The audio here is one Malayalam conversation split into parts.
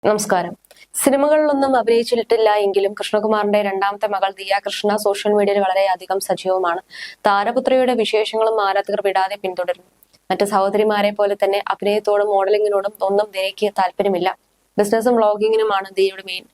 നമസ്കാരം. സിനിമകളിലൊന്നും അഭിനയിച്ചിട്ടില്ല എങ്കിലും കൃഷ്ണകുമാറിന്റെ രണ്ടാമത്തെ മകൾ ദിയ കൃഷ്ണ സോഷ്യൽ മീഡിയയിൽ വളരെയധികം സജീവമാണ്. താരപുത്രിയുടെ വിശേഷങ്ങളും ആരാധകർ വിടാതെ പിന്തുടരുന്നു. മറ്റ് സഹോദരിമാരെ പോലെ തന്നെ അഭിനയത്തോടും മോഡലിംഗിനോടും ഒന്നും ദിയയ്ക്ക് താല്പര്യമില്ല. ബിസിനസ്സും വ്ളോഗിങ്ങിനുമാണ് ദിയയുടെ മെയിൻ.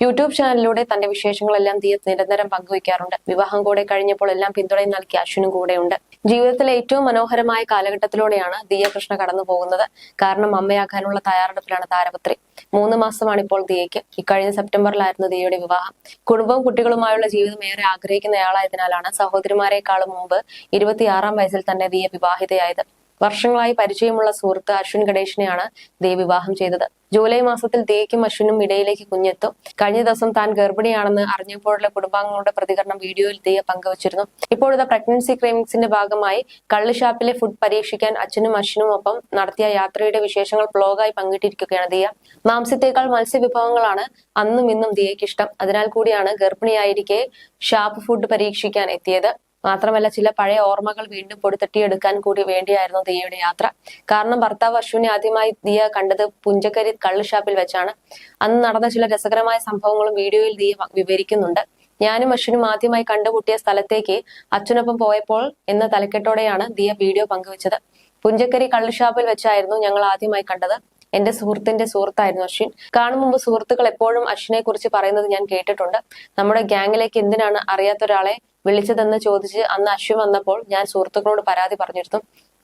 യൂട്യൂബ് ചാനലിലൂടെ തന്റെ വിശേഷങ്ങളെല്ലാം ദിയ നിരന്തരം പങ്കുവയ്ക്കാറുണ്ട്. വിവാഹം കൂടെ കഴിഞ്ഞപ്പോൾ എല്ലാം പിന്തുണയും നൽകി അശ്വിനും കൂടെയുണ്ട്. ജീവിതത്തിലെ ഏറ്റവും മനോഹരമായ കാലഘട്ടത്തിലൂടെയാണ് ദിയ കൃഷ്ണ കടന്നു പോകുന്നത്. കാരണം അമ്മയാകാനുള്ള തയ്യാറെടുപ്പിലാണ് താരപുത്രി. 3 മാസമാണ് ഇപ്പോൾ ദിയയ്ക്ക്. ഇക്കഴിഞ്ഞ സെപ്റ്റംബറിലായിരുന്നു ദിയയുടെ വിവാഹം. കുടുംബവും കുട്ടികളുമായുള്ള ജീവിതം ഏറെ ആഗ്രഹിക്കുന്നയാളായതിനാലാണ് സഹോദരിമാരെക്കാളും മുമ്പ് 26-ാം വയസ്സിൽ തന്നെ ദിയ വിവാഹിതയായത്. വർഷങ്ങളായി പരിചയമുള്ള സുഹൃത്ത് അശ്വിൻ ഗണേഷിനെയാണ് ദിയ വിവാഹം ചെയ്തത്. ജൂലൈ മാസത്തിൽ ദിയയ്ക്കും അശ്വിനും ഇടയിലേക്ക് കുഞ്ഞെത്തും. കഴിഞ്ഞ ദിവസം താൻ ഗർഭിണിയാണെന്ന് അറിഞ്ഞപ്പോഴുള്ള കുടുംബാംഗങ്ങളുടെ പ്രതികരണം വീഡിയോയിൽ ദിയ പങ്കുവച്ചിരുന്നു. ഇപ്പോഴത്തെ പ്രഗ്നൻസി ക്രേവിംഗ്സിന്റെ ഭാഗമായി കള്ളുഷാപ്പിലെ ഫുഡ് പരീക്ഷിക്കാൻ അച്ഛനും അശ്വിനും ഒപ്പം നടത്തിയ യാത്രയുടെ വിശേഷങ്ങൾ ബ്ലോഗായി പങ്കിട്ടിരിക്കുകയാണ് ദിയ. മാംസ്യത്തേക്കാൾ മത്സ്യവിഭവങ്ങളാണ് അന്നും ഇന്നും ദിയയ്ക്ക് ഇഷ്ടം. അതിനാൽ കൂടിയാണ് ഗർഭിണിയായിരിക്കെ ഷാപ്പ് ഫുഡ് പരീക്ഷിക്കാൻ എത്തിയത്. മാത്രമല്ല ചില പഴയ ഓർമ്മകൾ വീണ്ടും പൊടിത്തട്ടിയെടുക്കാൻ കൂടി വേണ്ടിയായിരുന്നു ദിയയുടെ യാത്ര. കാരണം ഭർത്താവ് അശ്വിനെ ആദ്യമായി ദിയ കണ്ടത് പുഞ്ചക്കരി കള്ളുഷാപ്പിൽ വെച്ചാണ്. അന്ന് നടന്ന ചില രസകരമായ സംഭവങ്ങളും വീഡിയോയിൽ ദിയ വിവരിക്കുന്നുണ്ട്. ഞാനും അശ്വിനും ആദ്യമായി കണ്ടുമുട്ടിയ സ്ഥലത്തേക്ക് അച്ഛനൊപ്പം പോയപ്പോൾ എന്ന തലക്കെട്ടോടെയാണ് ദിയ വീഡിയോ പങ്കുവച്ചത്. പുഞ്ചക്കരി കള്ളുഷാപ്പിൽ വെച്ചായിരുന്നു ഞങ്ങൾ ആദ്യമായി കണ്ടത്. എന്റെ സുഹൃത്തിന്റെ സുഹൃത്തായിരുന്നു അശ്വിൻ. കാണും മുമ്പ് സുഹൃത്തുക്കൾ എപ്പോഴും അശ്വിനെ കുറിച്ച് പറയുന്നത് ഞാൻ കേട്ടിട്ടുണ്ട്. നമ്മുടെ ഗ്യാങ്ങിലേക്ക് എന്തിനാണ് അറിയാത്തൊരാളെ വിളിച്ചതെന്ന് ചോദിച്ച് അന്ന് അശ്വിൻ വന്നപ്പോൾ ഞാൻ സുഹൃത്തുക്കളോട് പരാതി പറഞ്ഞിരുന്നു.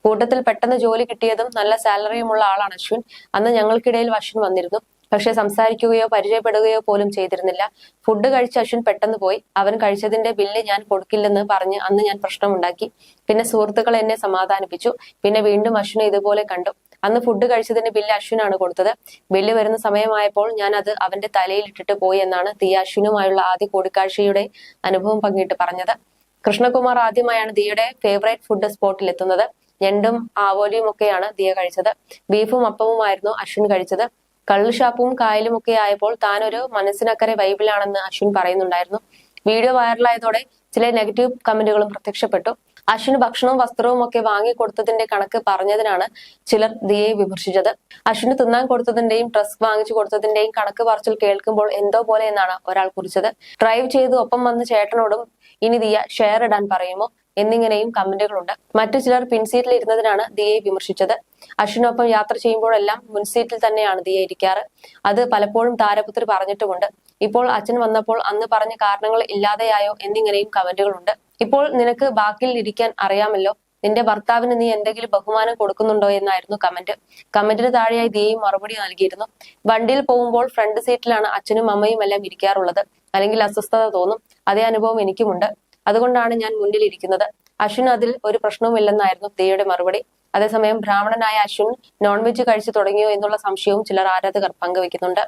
കൂട്ടത്തിൽ പെട്ടെന്ന് ജോലി കിട്ടിയതും നല്ല സാലറിയുമുള്ള ആളാണ് അശ്വിൻ. അന്ന് ഞങ്ങൾക്കിടയിൽ അശ്വിൻ വന്നിരുന്നു. പക്ഷെ സംസാരിക്കുകയോ പരിചയപ്പെടുകയോ പോലും ചെയ്തിരുന്നില്ല. ഫുഡ് കഴിച്ച് അശ്വിൻ പെട്ടെന്ന് പോയി. അവൻ കഴിച്ചതിന്റെ ബില്ല് ഞാൻ കൊടുക്കില്ലെന്ന് പറഞ്ഞ് അന്ന് ഞാൻ പ്രശ്നമുണ്ടാക്കി. പിന്നെ സുഹൃത്തുക്കൾ എന്നെ സമാധാനിപ്പിച്ചു. പിന്നെ വീണ്ടും അശ്വിനെ ഇതുപോലെ കണ്ടു. അന്ന് ഫുഡ് കഴിച്ചതിന്റെ ബില്ല് അശ്വിനാണ് കൊടുത്തത്. ബില്ല് വരുന്ന സമയമായപ്പോൾ ഞാൻ അത് അവന്റെ തലയിൽ ഇട്ടിട്ട് പോയി എന്നാണ് ദിയ അശ്വിനുമായുള്ള ആദ്യ കൂടിക്കാഴ്ചയുടെ അനുഭവം പങ്കിട്ട് പറഞ്ഞത്. കൃഷ്ണകുമാർ ആദ്യമായാണ് ദിയയുടെ ഫേവറേറ്റ് ഫുഡ് സ്പോട്ടിൽ എത്തുന്നത്. ഞണ്ടും ആവോലിയും ഒക്കെയാണ് ദിയ കഴിച്ചത്. ബീഫും അപ്പവുമായിരുന്നു അശ്വിൻ കഴിച്ചത്. കള്ളുഷാപ്പും കായലും ഒക്കെ ആയപ്പോൾ താനൊരു മനസ്സിനക്കരെ വൈബിലാണെന്ന് അശ്വിൻ പറയുന്നുണ്ടായിരുന്നു. വീഡിയോ വൈറലായതോടെ ചില നെഗറ്റീവ് കമന്റുകളും പ്രത്യക്ഷപ്പെട്ടു. അശ്വിന് ഭക്ഷണവും വസ്ത്രവും ഒക്കെ വാങ്ങിക്കൊടുത്തതിന്റെ കണക്ക് പറഞ്ഞതിനാണ് ചിലർ ദിയയെ വിമർശിച്ചത്. അശ്വിന് തിന്നാൻ കൊടുത്തതിന്റെയും ഡ്രസ് വാങ്ങിച്ചു കൊടുത്തതിന്റെയും കണക്ക് പറച്ചിൽ കേൾക്കുമ്പോൾ എന്തോ പോലെ എന്നാണ് ഒരാൾ കുറിച്ചത്. ഡ്രൈവ് ചെയ്ത് ഒപ്പം വന്ന ചേട്ടനോടും ഇനി ദിയ ഷെയർ ഇടാൻ പറയുമോ എന്നിങ്ങനെയും കമന്റുകളുണ്ട്. മറ്റു ചിലർ പിൻസീറ്റിൽ ഇരുന്നതിനാണ് ദിയയെ വിമർശിച്ചത്. അശ്വിനൊപ്പം യാത്ര ചെയ്യുമ്പോഴെല്ലാം മുൻസീറ്റിൽ തന്നെയാണ് ദിയ ഇരിക്കാറ്. അത് പലപ്പോഴും താരപുത്രി പറഞ്ഞിട്ടുമുണ്ട്. ഇപ്പോൾ അച്ഛൻ വന്നപ്പോൾ അന്ന് പറഞ്ഞ കാരണങ്ങൾ ഇല്ലാതെയായോ എന്നിങ്ങനെയും കമന്റുകളുണ്ട്. ഇപ്പോൾ നിനക്ക് ബാക്കിൽ ഇരിക്കാൻ അറിയാമല്ലോ, നിന്റെ ഭർത്താവിന് നീ എന്തെങ്കിലും ബഹുമാനം കൊടുക്കുന്നുണ്ടോ എന്നായിരുന്നു കമന്റ്. കമന്റിന് താഴെയായി ദിയയും മറുപടി നൽകിയിരുന്നു. വണ്ടിയിൽ പോകുമ്പോൾ ഫ്രണ്ട് സീറ്റിലാണ് അച്ഛനും അമ്മയും എല്ലാം ഇരിക്കാറുള്ളത്. അല്ലെങ്കിൽ അസ്വസ്ഥത തോന്നും. അതേ അനുഭവം എനിക്കുമുണ്ട്. അതുകൊണ്ടാണ് ഞാൻ മുന്നിൽ ഇരിക്കുന്നത്. അശ്വിൻ അതിൽ ഒരു പ്രശ്നവുമില്ലെന്നായിരുന്നു ദിയയുടെ മറുപടി. അതേസമയം ബ്രാഹ്മണനായ അശ്വിൻ നോൺ വെജ് കഴിച്ചു തുടങ്ങിയോ എന്നുള്ള സംശയവും ചിലർ ആരാധകർ പങ്കുവെക്കുന്നുണ്ട്.